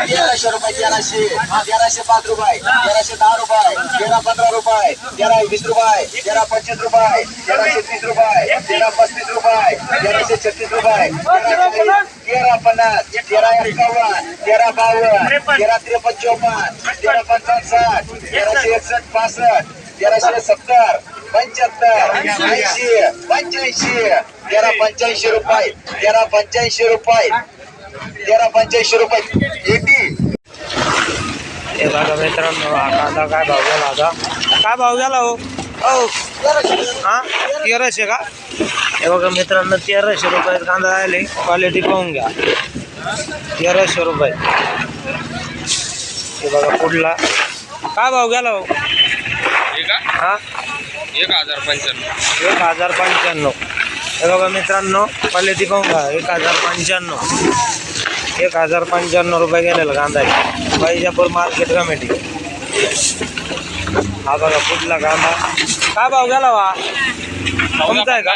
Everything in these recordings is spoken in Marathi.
तेराशे रुपये, 1305 रुपये, 1310 रुपये, 1315 रुपये, 1320 रुपये, 1325 रुपये, 1330 रुपये, 1335 रुपये, 1336 रुपये, 1350, 1351, 1352, 1353, 1355, 1361, 1365, 1370, 85, 1385 रुपये, 1385 रुपये, 1385 रुपये, 80. हे बघा मित्रांनो, हा कांदा काय भाव गेला आता? काय भाव गेला हो? हा 1300 का? हे बघा मित्रांनो, 1300 रुपये कांदा आले. क्वालिटी पाहून घ्या. 1300 रुपये. हे बघा पुढला काय भाव गेला हो? हा 1095. 1095. हे बघा मित्रांनो, क्वालिटी पाहून घ्या. 1095. 1095 रुपये गेलेला कांदा आहे. Vaijapur market committee. हा बघा पुढला कांदा काय भाव गेला वा? तुमचा आहे का?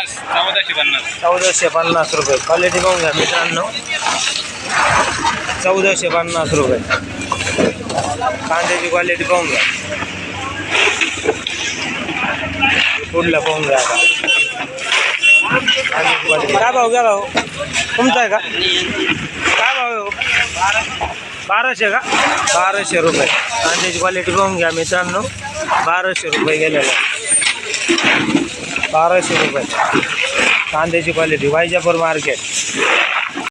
1450 रुपये. क्वालिटी पाहून घ्या मित्रांनो. 1450 रुपये कांद्याची क्वालिटी पाहून घ्या. पुढला पाहून घ्या आता. काय भाव गेला हो? तुमचा आहे का? काय भाव आहे हो? 1200 का? 1200 रुपये कांद्याची क्वालिटी पाहून घ्या मित्रांनो. 1200 रुपये गेलेला. 1200 रुपये कांद्याची क्वालिटी. वैजापूर मार्केट.